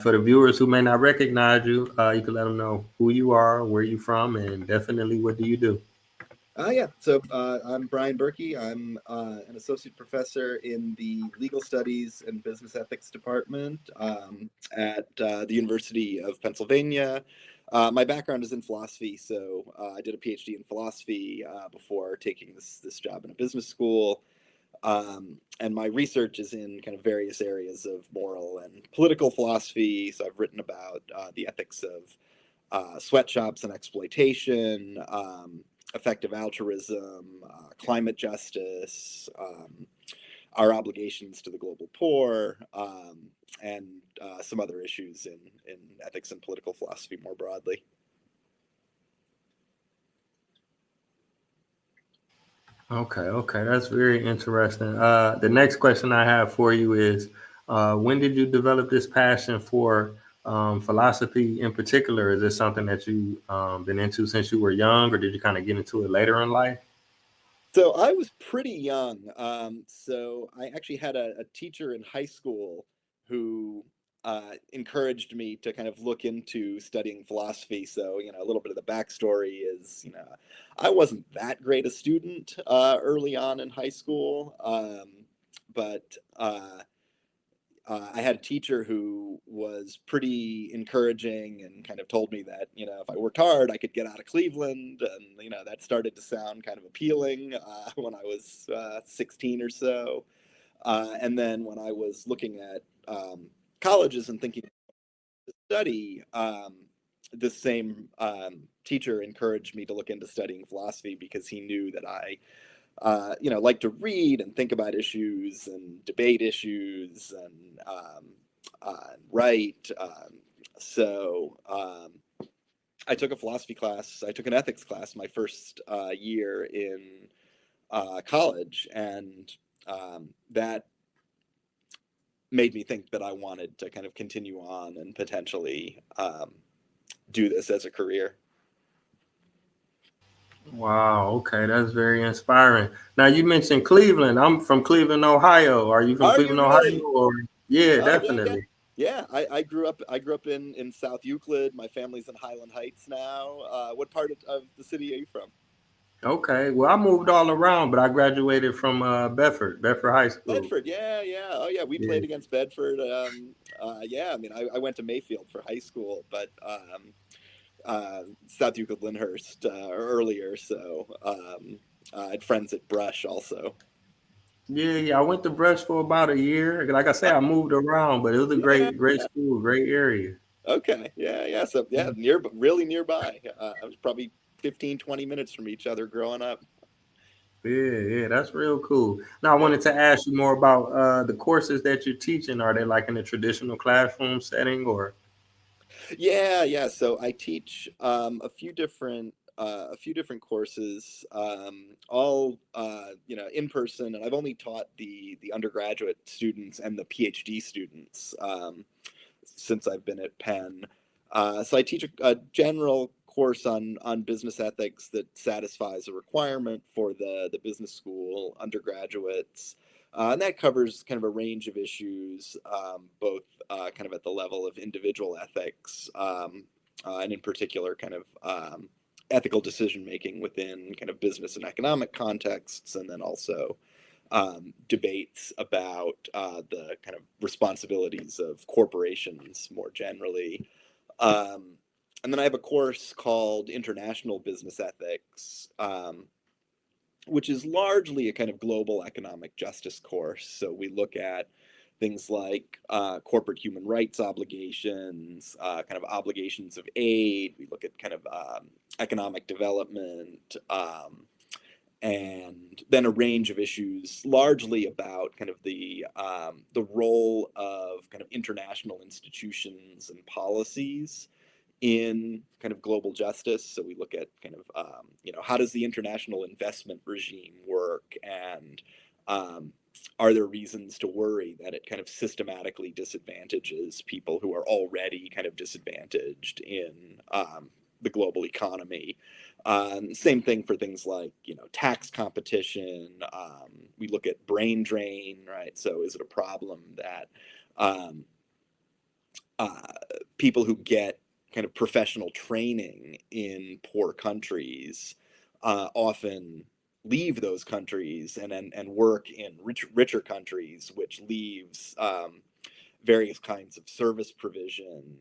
For the viewers who may not recognize you, you can let them know who you are, where you from, and definitely what do you do. Yeah. So I'm Brian Berkey. I'm an associate professor in the Legal Studies and Business Ethics Department at the University of Pennsylvania. My background is in philosophy, so I did a PhD in philosophy before taking this job in a business school. And my research is in kind of various areas of moral and political philosophy. So I've written about the ethics of sweatshops and exploitation, effective altruism, climate justice, our obligations to the global poor, and some other issues in ethics and political philosophy more broadly. Okay, that's very interesting. The next question I have for you is, when did you develop this passion for philosophy in particular? Is this something that you been into since you were young, or did you kind of get into it later in life? So I was pretty young. So I actually had a teacher in high school who encouraged me to kind of look into studying philosophy. So, a little bit of the backstory is, I wasn't that great a student early on in high school, but I had a teacher who was pretty encouraging and kind of told me that, if I worked hard, I could get out of Cleveland. And, that started to sound kind of appealing when I was 16 or so. And then when I was looking at colleges and thinking to study, this same teacher encouraged me to look into studying philosophy because he knew that I like to read and think about issues and debate issues and write. So I took a philosophy class. I took an ethics class my first year in college, and that made me think that I wanted to kind of continue on and potentially do this as a career. Wow, okay, that's very inspiring. Now you mentioned Cleveland. I'm from Cleveland, Ohio. Are you from Are you Cleveland, Ohio? really? Or yeah, Oh yeah, yeah, definitely. yeah. I grew up. I grew up in South Euclid. My family's in Highland Heights now. What part of the city are you from? Okay, well I moved all around, but I graduated from Bedford High School. Bedford. Yeah, yeah. Oh yeah, we Yeah, played against Bedford. Yeah, I mean, I went to Mayfield for high school, but South Euclid Lyndhurst earlier. So I had friends at Brush also. yeah. I went to Brush for about a year. Like I say, Uh, I moved around, but it was a yeah, great yeah. school, great area. Okay. Yeah, yeah. So yeah, really nearby. I was probably 15, 20 minutes from each other growing up. Yeah, that's real cool. Now, I Yeah. wanted to ask you more about the courses that you're teaching. Are they like in a traditional classroom setting, or? Yeah, yeah. So I teach a few different courses, all in person, and I've only taught the undergraduate students and the PhD students since I've been at Penn. So I teach a general course on business ethics that satisfies a requirement for the business school undergraduates. And that covers kind of a range of issues, both kind of at the level of individual ethics, and in particular, kind of ethical decision making within kind of business and economic contexts, and then also debates about the kind of responsibilities of corporations more generally. Um, and then I have a course called International Business Ethics, which is largely a kind of global economic justice course. So we look at things like corporate human rights obligations, kind of obligations of aid. We look at kind of economic development, and then a range of issues, largely about kind of the role of kind of international institutions and policies in kind of global justice. So we look at kind of how does the international investment regime work, and um, are there reasons to worry that it kind of systematically disadvantages people who are already kind of disadvantaged in the global economy. Same thing for things like tax competition. We look at brain drain, right? So is it a problem that um, uh, people who get kind of professional training in poor countries often leave those countries and work in richer countries, which leaves various kinds of service provision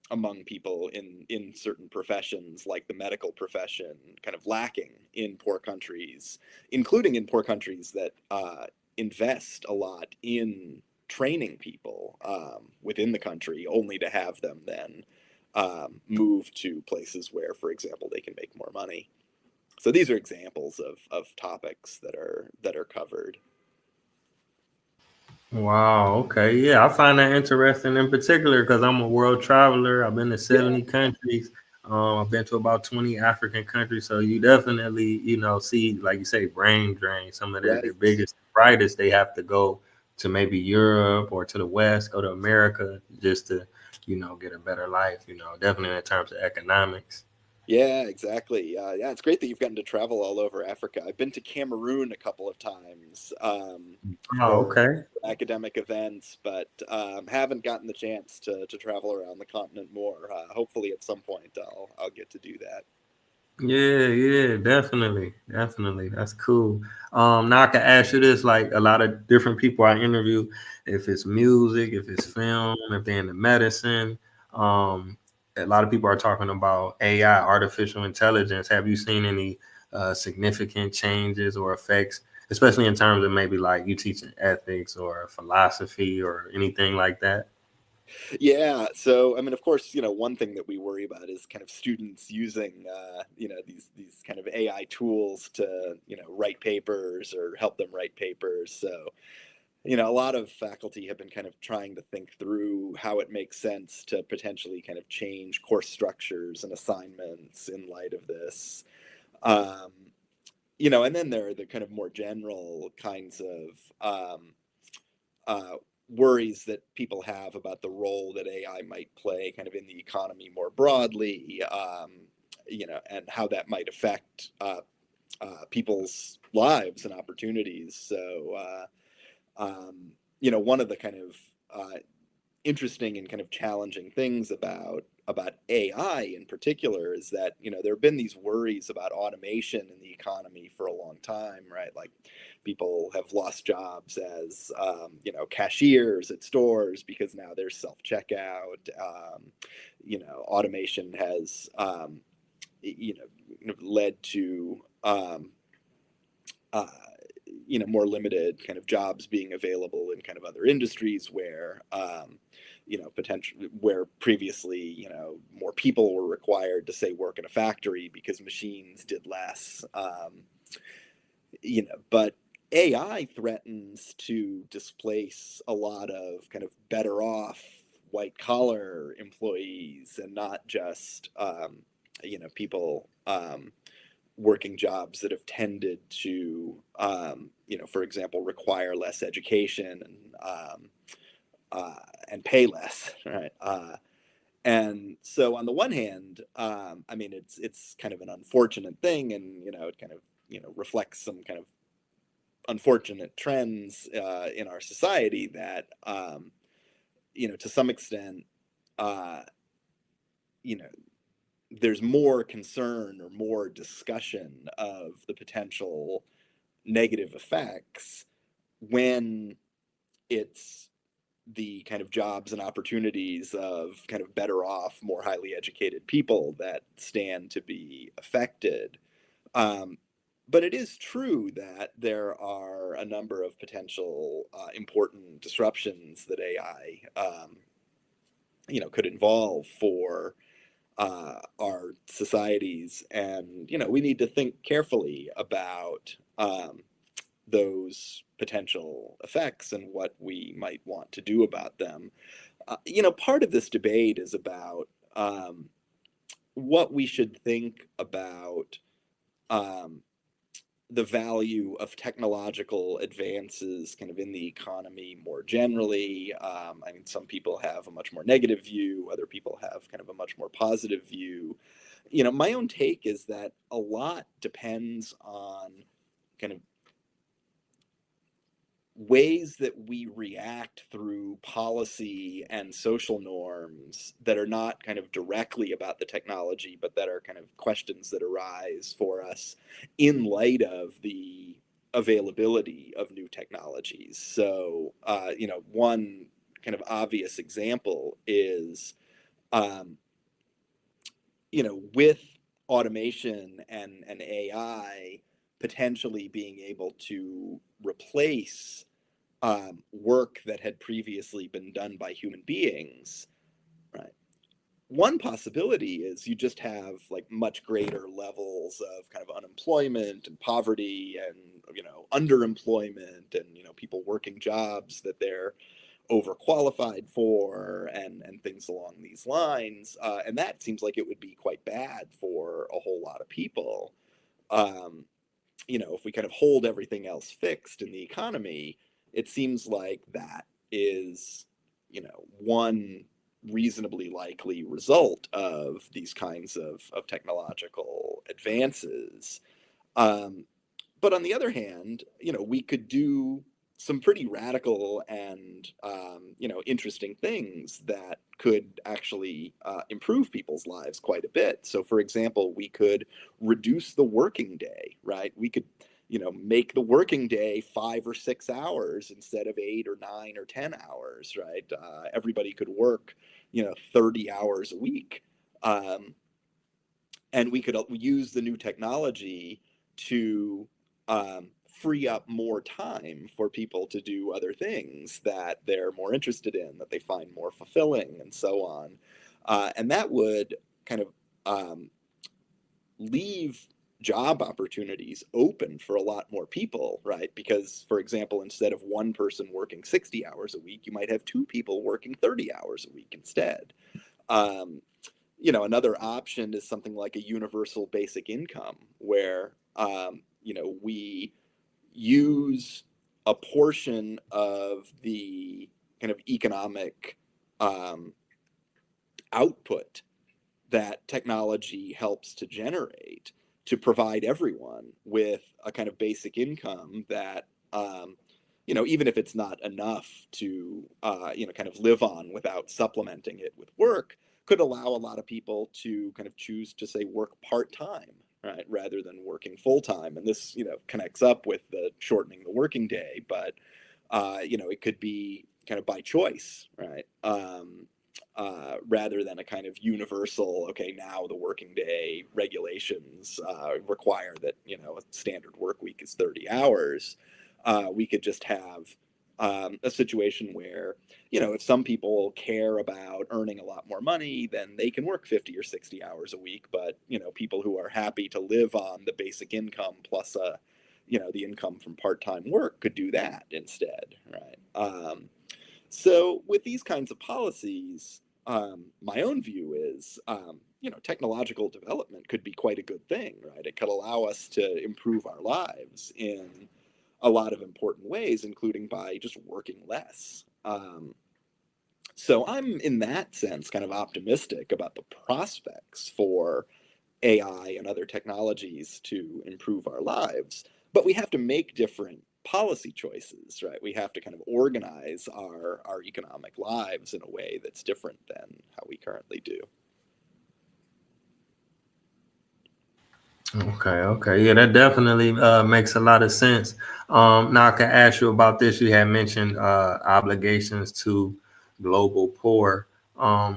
among people in certain professions, like the medical profession, kind of lacking in poor countries, including in poor countries that invest a lot in training people within the country, only to have them then move to places where, for example, they can make more money. So these are examples of topics that are covered. Wow. Okay. Yeah, I find that interesting in particular because I'm a world traveler. I've been to Yeah, 70 countries. I've been to about 20 African countries. So you definitely, see, like you say, brain drain. Some of their right. biggest, brightest, they have to go to maybe Europe or to the West, go to America just to, get a better life. Definitely in terms of economics. Yeah, exactly. Yeah, it's great that you've gotten to travel all over Africa. I've been to Cameroon a couple of times Oh, for okay. academic events, but haven't gotten the chance to travel around the continent more. Hopefully, at some point, I'll get to do that. Yeah, yeah, definitely, definitely. That's cool. Now I can ask you this: like a lot of different people I interview, if it's music, if it's film, if they're into medicine, um, a lot of people are talking about AI, artificial intelligence. Have you seen any significant changes or effects, especially in terms of maybe like you teaching ethics or philosophy or anything like that? Yeah, so I mean, of course, one thing that we worry about is kind of students using, these kind of AI tools to, write papers or help them write papers. So a lot of faculty have been kind of trying to think through how it makes sense to potentially kind of change course structures and assignments in light of this. Um, and then there are the kind of more general kinds of uh, worries that people have about the role that AI might play kind of in the economy more broadly, and how that might affect people's lives and opportunities. So, one of the kind of interesting and kind of challenging things about AI in particular is that there have been these worries about automation in the economy for a long time, right? Like people have lost jobs as cashiers at stores because now there's self checkout. Automation has led to uh, more limited kind of jobs being available in kind of other industries where potential where previously more people were required to say work in a factory because machines did less. But AI threatens to displace a lot of kind of better off white collar employees and not just people working jobs that have tended to, for example, require less education and pay less, right? And so, on the one hand, I mean, it's kind of an unfortunate thing, and it kind of reflects some kind of unfortunate trends in our society that to some extent, uh, you know, there's more concern or more discussion of the potential negative effects when it's the kind of jobs and opportunities of kind of better off, more highly educated people that stand to be affected. Um, but it is true that there are a number of potential important disruptions that AI, could involve for our societies, and we need to think carefully about those potential effects and what we might want to do about them. Part of this debate is about what we should think about um, the value of technological advances kind of in the economy more generally. I mean, some people have a much more negative view, other people have kind of a much more positive view. My own take is that a lot depends on kind of ways that we react through policy and social norms that are not kind of directly about the technology, but that are kind of questions that arise for us in light of the availability of new technologies. So, one kind of obvious example is, um, with automation and AI potentially being able to replace work that had previously been done by human beings, right? One possibility is you just have like much greater levels of kind of unemployment and poverty and underemployment and people working jobs that they're overqualified for and things along these lines, and that seems like it would be quite bad for a whole lot of people. um, if we kind of hold everything else fixed in the economy, it seems like that is, one reasonably likely result of these kinds of technological advances. Um, but on the other hand, we could do some pretty radical and interesting things that could actually improve people's lives quite a bit. So, for example, we could reduce the working day, right? We could make the working day 5 or 6 hours instead of 8 or 9 or 10 hours, right? Everybody could work 30 hours a week. Um, and we could use the new technology to free up more time for people to do other things that they're more interested in, that they find more fulfilling, and so on. And that would kind of leave job opportunities open for a lot more people, right? Because, for example, instead of one person working 60 hours a week, you might have two people working 30 hours a week instead. Um, Another option is something like a universal basic income, where we use a portion of the kind of economic um, output that technology helps to generate to provide everyone with a kind of basic income that even if it's not enough to kind of live on without supplementing it with work, could allow a lot of people to kind of choose to say work part-time, right, rather than working full-time. And this connects up with the shortening the working day, but it could be kind of by choice, right? Rather than a kind of universal, okay, now the working day regulations require that a standard work week is 30 hours. We could just have a situation where if some people care about earning a lot more money, then they can work 50 or 60 hours a week. But people who are happy to live on the basic income plus the income from part-time work could do that instead, right? So with these kinds of policies, my own view is, technological development could be quite a good thing, right? It could allow us to improve our lives in a lot of important ways, including by just working less. So I'm, in that sense, kind of optimistic about the prospects for AI and other technologies to improve our lives. But we have to make different policy choices, right? We have to kind of organize our economic lives in a way that's different than how we currently do. Okay, okay. Yeah, that definitely makes a lot of sense. Now I can ask you about this. You had mentioned obligations to global poor.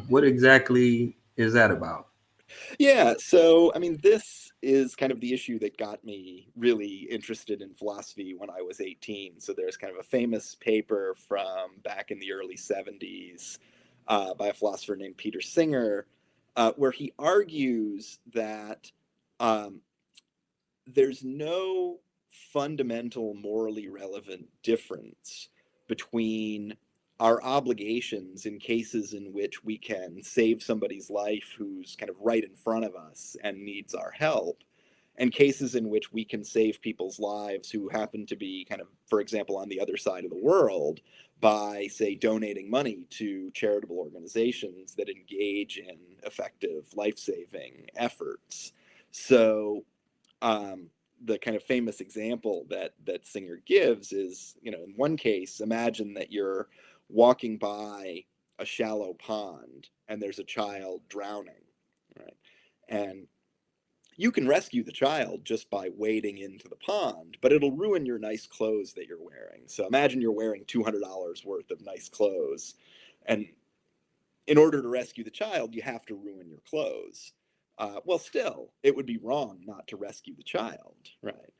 What exactly is that about? Yeah, so I mean, this is kind of the issue that got me really interested in philosophy when I was 18. So there's kind of a famous paper from back in the early 70s by a philosopher named Peter Singer, where he argues that um, there's no fundamental morally relevant difference between our obligations in cases in which we can save somebody's life who's kind of right in front of us and needs our help, and cases in which we can save people's lives who happen to be kind of, for example, on the other side of the world by, say, donating money to charitable organizations that engage in effective life-saving efforts. So um, the kind of famous example that Singer gives is, in one case, imagine that you're walking by a shallow pond and there's a child drowning, right? And you can rescue the child just by wading into the pond, but it'll ruin your nice clothes that you're wearing. So imagine you're wearing $200 worth of nice clothes, and in order to rescue the child, you have to ruin your clothes. Well, still, it would be wrong not to rescue the child, right?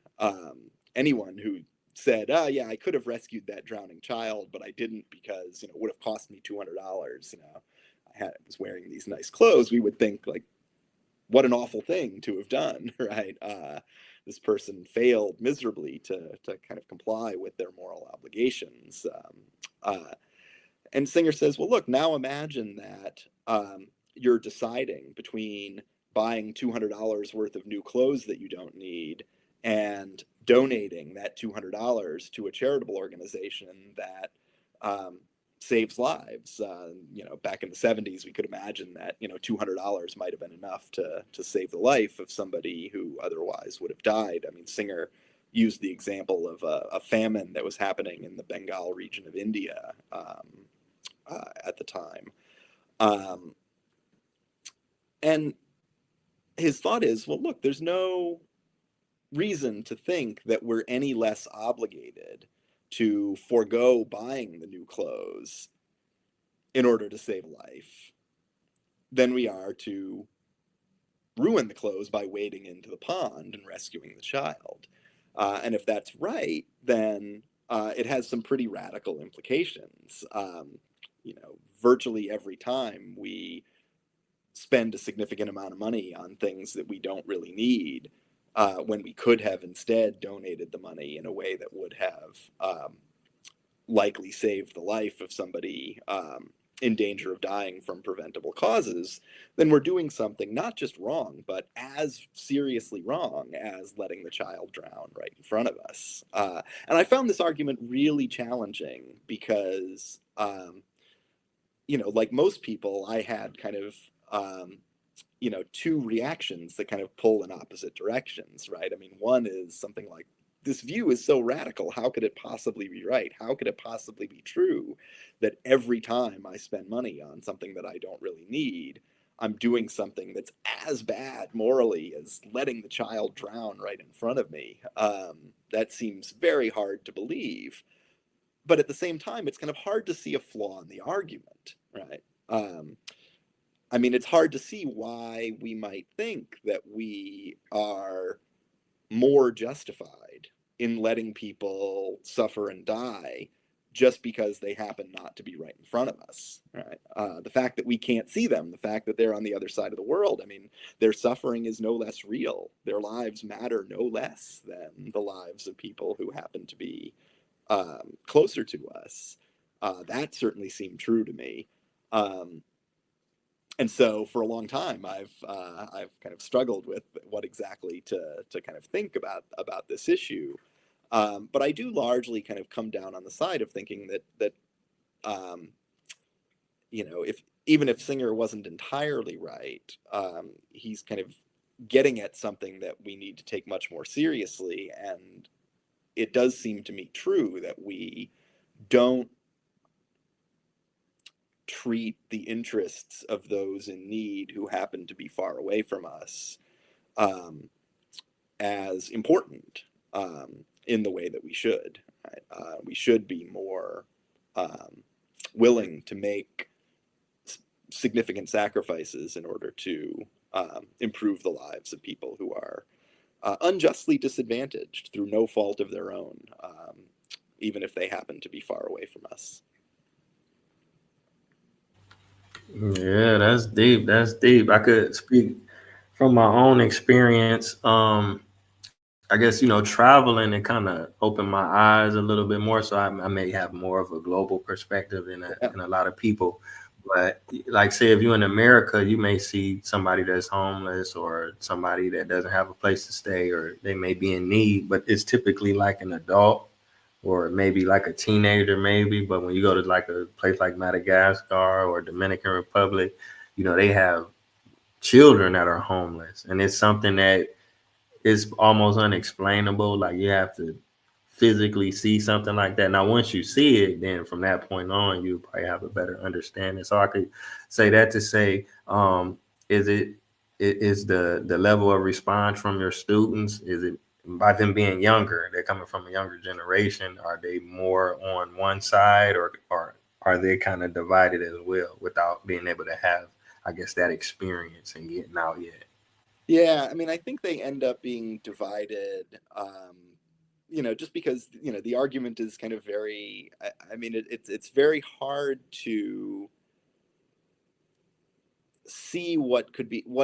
Anyone who said, "Oh, yeah, I could have rescued that drowning child, but I didn't because it would have cost me $200." I was wearing these nice clothes. We would think like, what an awful thing to have done, right? This person failed miserably to kind of comply with their moral obligations. And Singer says, well, look, now imagine that you're deciding between buying $200 worth of new clothes that you don't need and donating that $200 to a charitable organization that saves lives. Back in the 70s, we could imagine that $200 might have been enough to save the life of somebody who otherwise would have died. I mean, Singer used the example of a famine that was happening in the Bengal region of India at the time. And his thought is, well, look, there's no reason to think that we're any less obligated to forego buying the new clothes in order to save life than we are to ruin the clothes by wading into the pond and rescuing the child. And if that's right, then it has some pretty radical implications. Virtually every time we spend a significant amount of money on things that we don't really need, when we could have instead donated the money in a way that would have likely saved the life of somebody in danger of dying from preventable causes, then we're doing something not just wrong, but as seriously wrong as letting the child drown right in front of us. And I found this argument really challenging because, like most people, I had kind of, two reactions that kind of pull in opposite directions, right? I mean, one is something like, this view is so radical. How could it possibly be right? How could it possibly be true that every time I spend money on something that I don't really need, I'm doing something that's as bad morally as letting the child drown right in front of me? That seems very hard to believe. But at the same time, it's kind of hard to see a flaw in the argument, right? I mean, it's hard to see why we might think that we are more justified in letting people suffer and die just because they happen not to be right in front of us, right? The fact that we can't see them, the fact that they're on the other side of the world, I mean, their suffering is no less real. Their lives matter no less than the lives of people who happen to be closer to us. That certainly seemed true to me. And so for a long time, I've kind of struggled with what exactly to kind of think about this issue. But I do largely kind of come down on the side of thinking that if even if Singer wasn't entirely right, he's kind of getting at something that we need to take much more seriously. And it does seem to me true that we don't treat the interests of those in need who happen to be far away from us as important in the way that we should. Right? We should be more willing to make significant sacrifices in order to improve the lives of people who are unjustly disadvantaged through no fault of their own, even if they happen to be far away from us. Yeah, that's deep. That's deep. I could speak from my own experience. I guess traveling and kind of opened my eyes a little bit more, so I may have more of a global perspective Yeah. in a lot of people. But like, say if you're in America, you may see somebody that's homeless or somebody that doesn't have a place to stay, or they may be in need, but it's typically like an adult or maybe like a teenager, maybe. But when you go to like a place like Madagascar or Dominican Republic, they have children that are homeless, and it's something that it's almost unexplainable. Like you have to physically see something like that. Now, once you see it, then from that point on, you probably have a better understanding. So I could say that to say, is is the level of response from your students? Is it by them being younger? They're coming from a younger generation. Are they more on one side, or are they kind of divided as well without being able to have, I guess, that experience and getting out yet? Yeah, I mean, I think they end up being divided, just because, the argument is kind of very, I mean, it's very hard to see what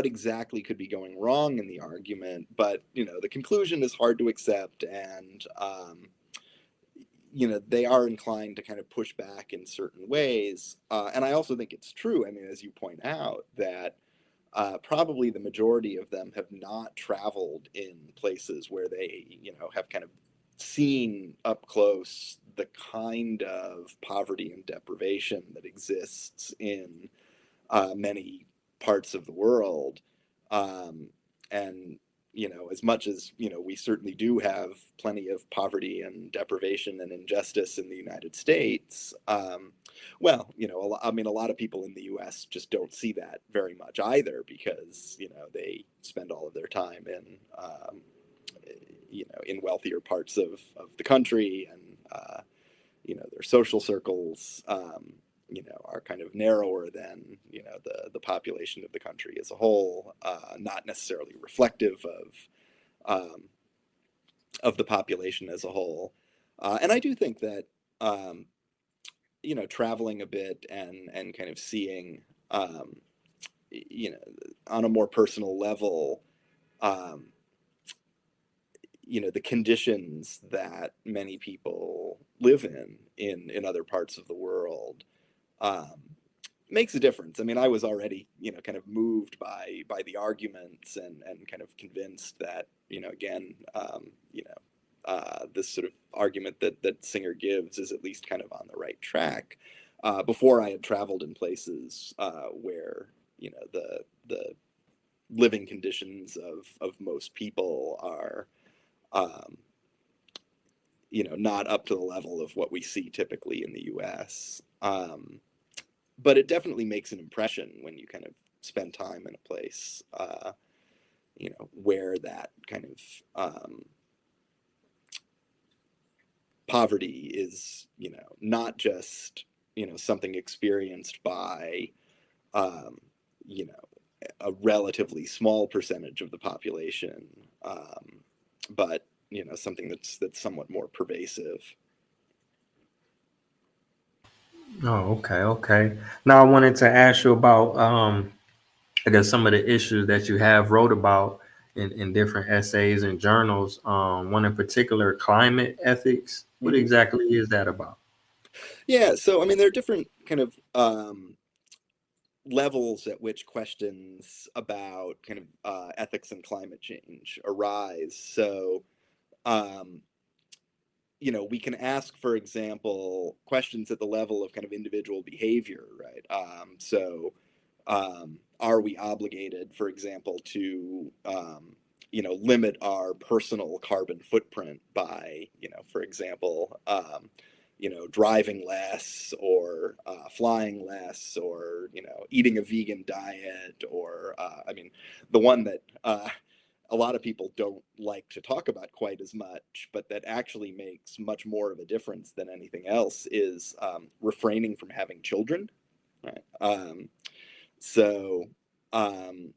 exactly could be going wrong in the argument, but, the conclusion is hard to accept, and, they are inclined to kind of push back in certain ways. And I also think it's true, I mean, as you point out, that probably the majority of them have not traveled in places where they, have kind of seen up close the kind of poverty and deprivation that exists in many parts of the world. And as much as we certainly do have plenty of poverty and deprivation and injustice in the United States. Well, I mean, a lot of people in the U.S. just don't see that very much either, because they spend all of their time in in wealthier parts of the country, and their social circles are kind of narrower than the population of the country as a whole, not necessarily reflective of the population as a whole. And I do think that traveling a bit and kind of seeing you know on a more personal level, um, the conditions that many people live in other parts of the world, um, makes a difference. I mean, I was already, kind of moved by the arguments, and kind of convinced that, again, this sort of argument that Singer gives is at least kind of on the right track. Before I had traveled in places where, the living conditions of most people are, um, not up to the level of what we see typically in the U.S. But it definitely makes an impression when you kind of spend time in a place, where that kind of poverty is, not just, something experienced by, um, you know, a relatively small percentage of the population, but something that's somewhat more pervasive. Oh, okay, okay. Now I wanted to ask you about I guess some of the issues that you have wrote about in different essays and journals. One in particular, climate ethics. What Hmm. exactly is that about? Yeah, so I mean, there are different kind of levels at which questions about kind of ethics and climate change arise. So, um, we can ask, for example, questions at the level of kind of individual behavior, right? Are we obligated, for example, to limit our personal carbon footprint by, for example, driving less, or flying less, or eating a vegan diet, or I mean, the one that a lot of people don't like to talk about quite as much, but that actually makes much more of a difference than anything else, is refraining from having children. Right. So, um,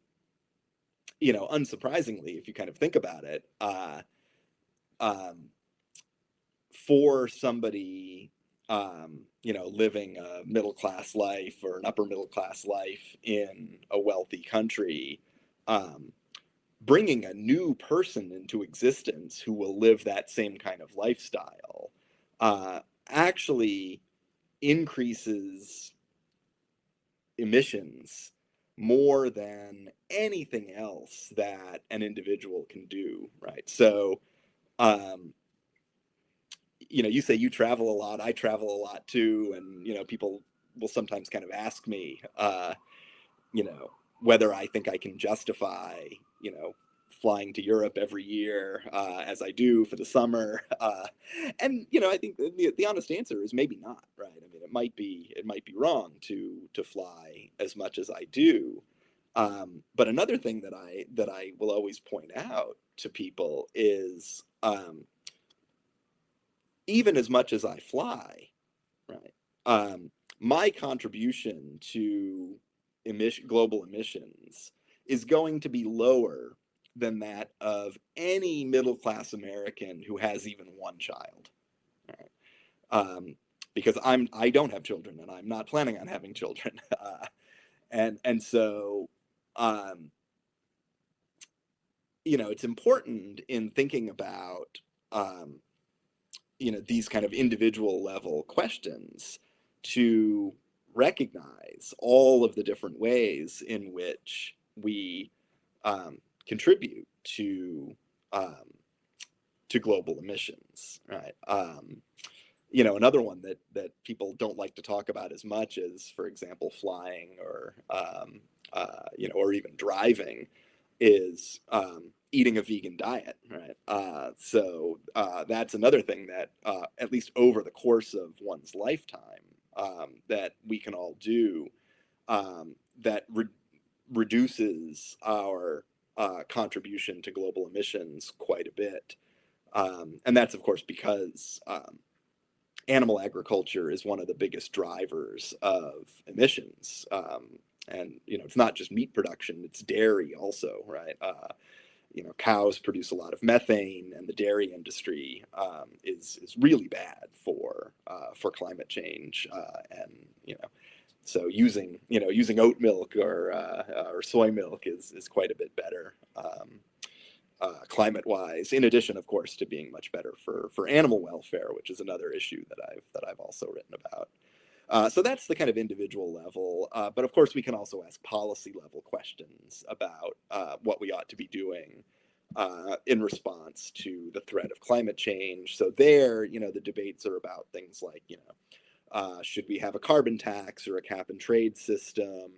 unsurprisingly, if you kind of think about it, um, for somebody, living a middle class life or an upper middle class life in a wealthy country, um, bringing a new person into existence who will live that same kind of lifestyle, uh, actually increases emissions more than anything else that an individual can do, right? So, um, you say you travel a lot, I travel a lot too, and people will sometimes kind of ask me, you know, whether I think I can justify, you know, flying to Europe every year, as I do for the summer. And I think the honest answer is maybe not, right? I mean, it might be wrong to fly as much as I do. But another thing that I will always point out to people is, even as much as I fly, right? My contribution to global emissions is going to be lower than that of any middle class American who has even one child, right? Because I don't have children and I'm not planning on having children, and so, um, it's important in thinking about, um, these kind of individual level questions to recognize all of the different ways in which we, contribute um, to global emissions, right? Another one that people don't like to talk about as much as, for example, flying or even driving, is, eating a vegan diet, right? So that's another thing that, at least over the course of one's lifetime, that we can all do, that reduces our, contribution to global emissions quite a bit. And that's, of course, because, animal agriculture is one of the biggest drivers of emissions. And it's not just meat production; it's dairy also, right? Cows produce a lot of methane, and the dairy industry, is really bad for climate change. And so using oat milk or soy milk is quite a bit better, climate wise. In addition, of course, to being much better for animal welfare, which is another issue that I've also written about. So that's the kind of individual level. But of course, we can also ask policy level questions about, what we ought to be doing, in response to the threat of climate change. So there, the debates are about things like, should we have a carbon tax or a cap and trade system?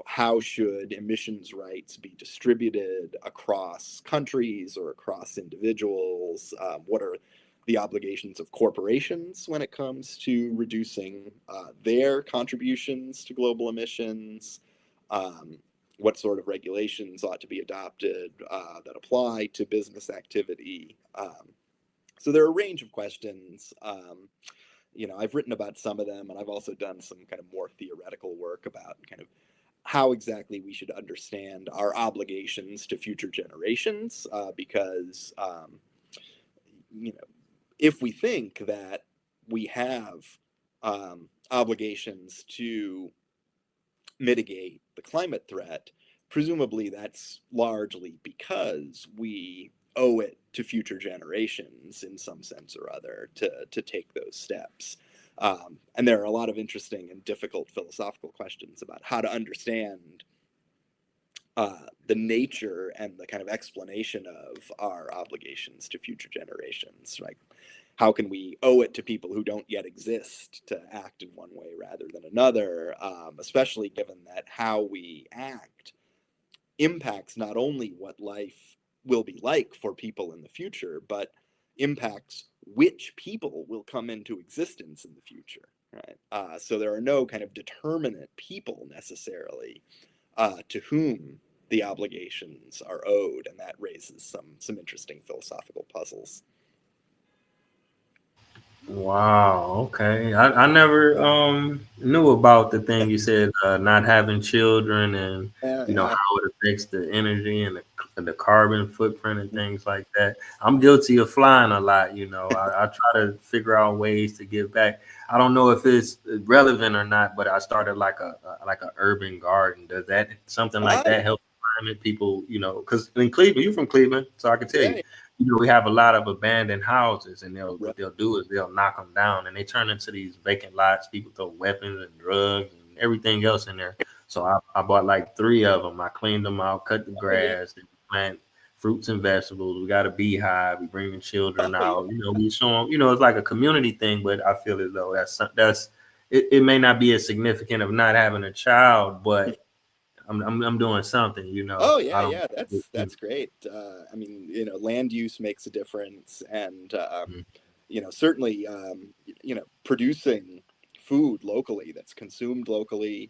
How should emissions rights be distributed across countries or across individuals? What are the obligations of corporations when it comes to reducing, their contributions to global emissions? What sort of regulations ought to be adopted, that apply to business activity? So there are a range of questions. I've written about some of them, and I've also done some kind of more theoretical work about kind of how exactly we should understand our obligations to future generations, because, if we think that we have, obligations to mitigate the climate threat, presumably that's largely because we owe it to future generations in some sense or other to take those steps. And there are a lot of interesting and difficult philosophical questions about how to understand, the nature and the kind of explanation of our obligations to future generations. Right? How can we owe it to people who don't yet exist to act in one way rather than another, especially given that how we act impacts not only what life will be like for people in the future, but impacts which people will come into existence in the future. Right? So there are no kind of determinate people necessarily, to whom the obligations are owed, and that raises some interesting philosophical puzzles. Wow. Okay. I never knew about the thing you said, not having children, and Yeah, yeah. how it affects the energy and the carbon footprint and things like that. I'm guilty of flying a lot. I try to figure out ways to give back. I don't know if it's relevant or not, but I started like a urban garden. Does that something like Ah, that help the climate? People, because in Cleveland, you're from Cleveland, so I can tell yeah, you, we have a lot of abandoned houses, and right. what they'll do is they'll knock them down, and they turn into these vacant lots. People throw weapons and drugs and everything else in there. So I bought like three of them. I cleaned them out, cut the Oh yeah. grass, and plant fruits and vegetables. We got a beehive. We bring the children Oh yeah. out. We show them. It's like a community thing, but I feel as though that's it may not be as significant of not having a child, but I'm doing something, you know. Oh I yeah, don't. yeah, that's great. I mean, land use makes a difference, and certainly, producing food locally that's consumed locally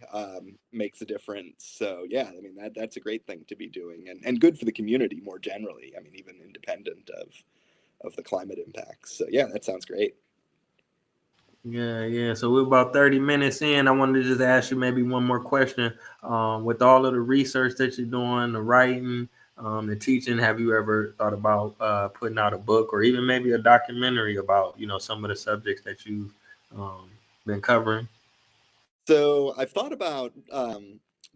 makes a difference. So yeah, I mean that's a great thing to be doing, and good for the community more generally. I mean, even independent of the climate impacts. So yeah, that sounds great. Yeah, yeah. So we're about 30 minutes in. I wanted to just ask you maybe one more question. With all of the research that you're doing, the writing, the teaching, have you ever thought about putting out a book or even maybe a documentary about, some of the subjects that you've um, been covering? So I've thought about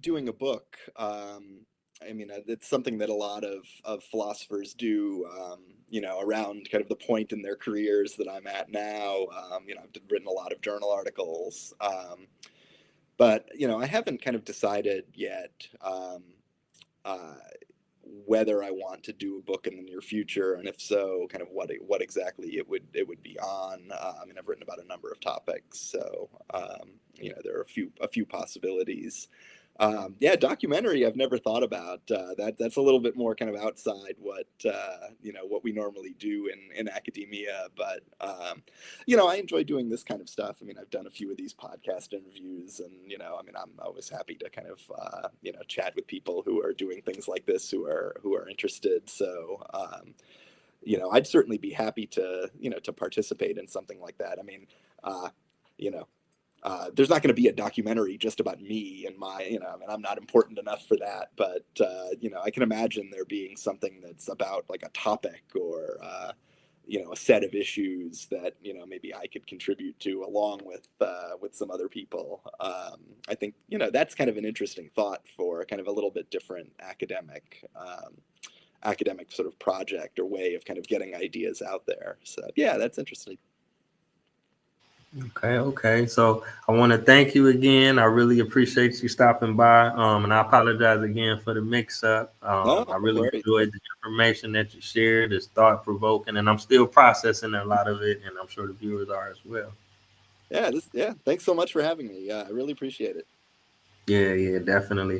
doing a book. I mean, it's something that a lot of philosophers do, around kind of the point in their careers that I'm at now. I've written a lot of journal articles, but, I haven't kind of decided yet uh, whether I want to do a book in the near future, and if so, kind of what exactly it would be on. I mean, I've written about a number of topics, so there are a few possibilities. Yeah, documentary I've never thought about. That's a little bit more kind of outside what we normally do in academia. But I enjoy doing this kind of stuff. I mean, I've done a few of these podcast interviews, and I mean, I'm always happy to kind of chat with people who are doing things like this, who are interested. So I'd certainly be happy to participate in something like that. I mean, uh, you know, there's not going to be a documentary just about me and my, I mean, I'm not important enough for that, but I can imagine there being something that's about like a topic or a set of issues that maybe I could contribute to along with some other people. I think that's kind of an interesting thought for kind of a little bit different academic sort of project or way of kind of getting ideas out there. So yeah, that's interesting. Okay, okay. So I want to thank you again. I really appreciate you stopping by. And I apologize again for the mix up. No, I no really worries. enjoyed the information that you shared. It's thought provoking, and I'm still processing a lot of it, and I'm sure the viewers are as well. Yeah, thanks so much for having me. Yeah, I really appreciate it. Yeah, yeah, definitely.